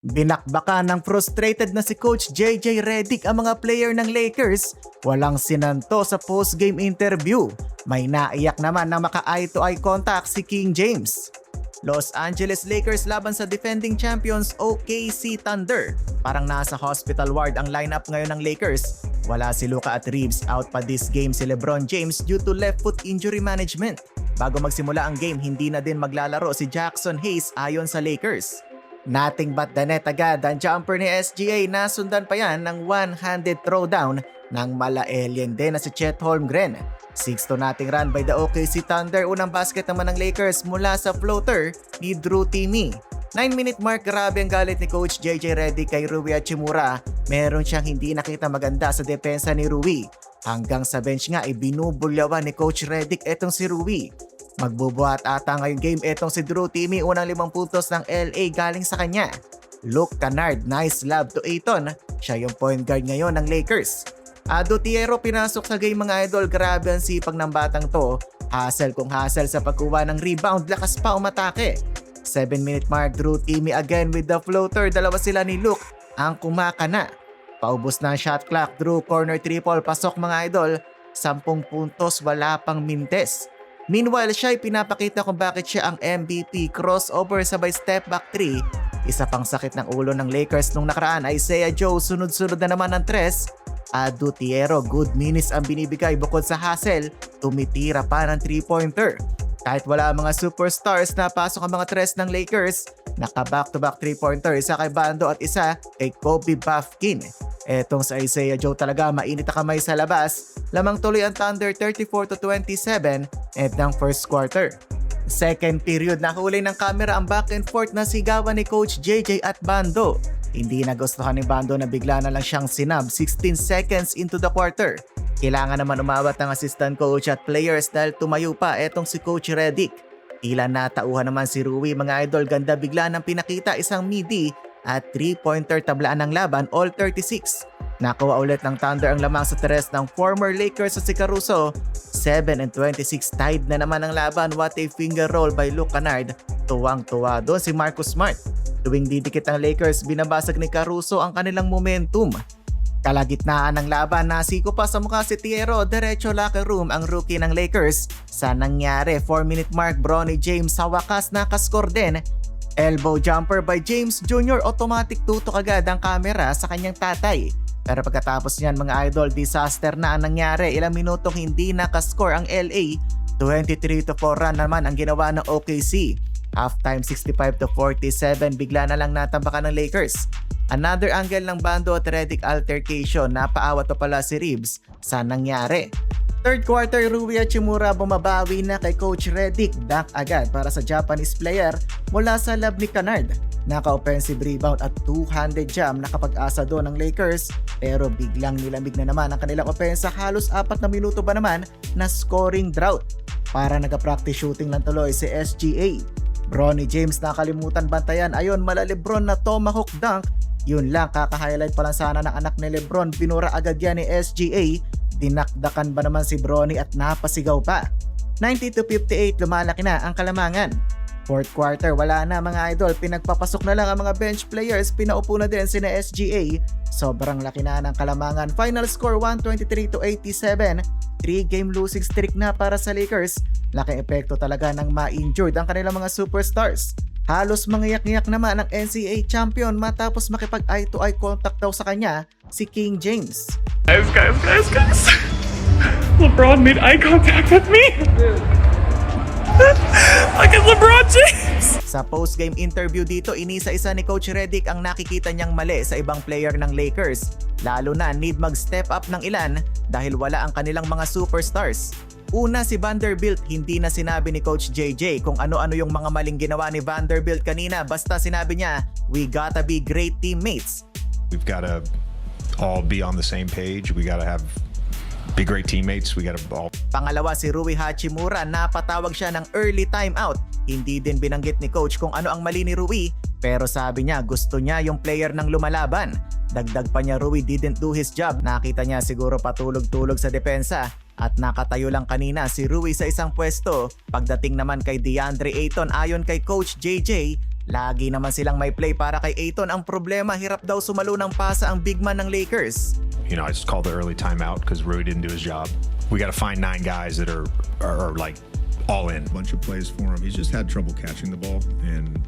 Binakbakan ng frustrated na si Coach JJ Redick ang mga player ng Lakers, walang sinanto sa post-game interview. May naiyak naman na maka-eye-to-eye contact si King James. Los Angeles Lakers laban sa defending champions OKC Thunder. Parang nasa hospital ward ang lineup ngayon ng Lakers. Wala si Luka at Reeves, out pa this game si LeBron James due to left foot injury management. Bago magsimula ang game, hindi na din maglalaro si Jackson Hayes ayon sa Lakers. Nothing but the net agad ang jumper ni SGA na sundan pa yan ng one-handed throwdown ng mala-alien din na si Chet Holmgren. 6-2 nating run by the OKC Thunder. Unang basket naman ng Lakers mula sa floater ni Drew Timme. 9-minute mark, grabe ang galit ni Coach JJ Redick kay Rui Hachimura. Meron siyang hindi nakita maganda sa depensa ni Rui. Hanggang sa bench nga ibinubulyawan ni Coach Redick etong si Rui. Magbubuhat ata ngayong game etong si Drew Timme, unang 5 puntos ng LA galing sa kanya. Luke Kennard, nice lob to Ayton. Siya yung point guard ngayon ng Lakers. Dutiero pinasok sa game mga idol, grabe ang sipag ng batang to. Hassle kung hassle sa pagkuha ng rebound, lakas pa umatake. 7-minute mark, Drew Timme again with the floater, dalawa sila ni Luke ang kumakana. Paubos na ang shot clock, Drew corner triple, pasok mga idol. 10 puntos, wala pang mintes. Meanwhile, siya ay pinapakita kung bakit siya ang MVP, crossover sabay step back 3. Isa pang sakit ng ulo ng Lakers nung nakaraan, Isaiah Joe, sunod-sunod na naman ng 3. Dutiero, good minutes ang binibigay bukod sa hustle, tumitira pa ng 3-pointer. Kahit wala ang mga superstars, napasok ang mga 3 ng Lakers, naka back-to-back 3-pointer, isa kay Bando at isa kay Kobe Bufkin. Etong sa Isaiah Joe talaga, mainit ang kamay sa labas. Lamang tuloy ang Thunder 34-27 at ng first quarter. Second period, nahuli ng camera ang back and forth na sigawan ni Coach JJ at Bando. Hindi nagustuhan ni Bando na bigla na lang siyang sinab 16 seconds into the quarter. Kailangan naman umawat ng assistant coach at players dahil tumayo pa etong si Coach Redick. Tila natauhan naman si Rui mga idol, ganda bigla ng pinakita isang midi at 3-pointer tablaan ng laban all 36. Nakuha ulit ng Thunder ang lamang sa tres ng former Lakers sa si Caruso. 7-26 tied na naman ang laban, what a finger roll by Luke Kennard. Tuwang-tuwa doon si Marcus Smart. Tuwing didikit ang Lakers, binabasag ni Caruso ang kanilang momentum. Kalagitnaan ng laban, nasiko pa sa mukha si Tiero, diretso locker room ang rookie ng Lakers. Sa nangyari, 4-minute mark, Bronny James sa wakas nakascore din. Elbow jumper by James Jr., automatic tutok agad ang kamera sa kanyang tatay. Pero pagkatapos niyan mga idol, disaster na ang nangyari. Ilang minutong hindi nakascore ang LA. 23-4 run naman ang ginawa ng OKC. Halftime 65-47, bigla na lang natambakan ng Lakers. Another angle ng Bando at Redick altercation, napaawat pa pala si Reeves sa nangyari. Third quarter, Rui Hachimura bumabawi na kay Coach Redick, dunk agad para sa Japanese player mula sa lob ni Kennard. Naka-offensive rebound at two-handed jam nakapag-asa doon ng Lakers, pero biglang nilamig na naman ang kanilang opensa, halos 4 na minuto ba naman na scoring drought. Para nag-practice shooting lang tuloy si SGA. Bronny James nakalimutan bantayan, ayon mala LeBron na tomahawk dunk. Yun lang, kaka-highlight pa lang sana ng anak ni LeBron, binura agad yan ni SGA. Dinakdakan ba naman si Bronny at napasigaw pa. 90-58, lumalaki na ang kalamangan. Fourth quarter, wala na mga idol, pinagpapasok na lang ang mga bench players, pinaupo na din sina SGA. Sobrang laki na ng kalamangan. Final score 123-87, 3-game losing streak na para sa Lakers. Laking epekto talaga ng ma-injured ang kanilang mga superstars. Halos mangiyak-ngiyak naman ang NCAA champion matapos makipag eye-to-eye contact daw sa kanya si King James. Guys. LeBron made eye contact with me. Look at LeBron James. Sa post-game interview dito, inisa-isa ni Coach Redick ang nakikita niyang mali sa ibang player ng Lakers. Lalo na need mag-step up ng ilan dahil wala ang kanilang mga superstars. Una si Vanderbilt, hindi na sinabi ni Coach JJ kung ano-ano yung mga maling ginawa ni Vanderbilt kanina, basta sinabi niya, we gotta be great teammates. We've gotta all be on the same page. We gotta be great teammates. We gotta all... Pangalawa si Rui Hachimura, napatawag siya ng early timeout. Hindi din binanggit ni Coach kung ano ang mali ni Rui, pero sabi niya gusto niya yung player ng lumalaban. Dagdag pa niya, Rui didn't do his job. Nakita niya siguro patulog-tulog sa depensa. At nakatayo lang kanina si Rui sa isang pwesto. Pagdating naman kay DeAndre Ayton, ayon kay Coach JJ, Lagi naman silang may play para kay Ayton. Ang problema, hirap daw sumalo ng pasa ang big man ng Lakers. You know, I just called the early timeout because Rui didn't do his job. We got to find 9 guys that are like all in. Bunch of plays for him. He's just had trouble catching the ball, and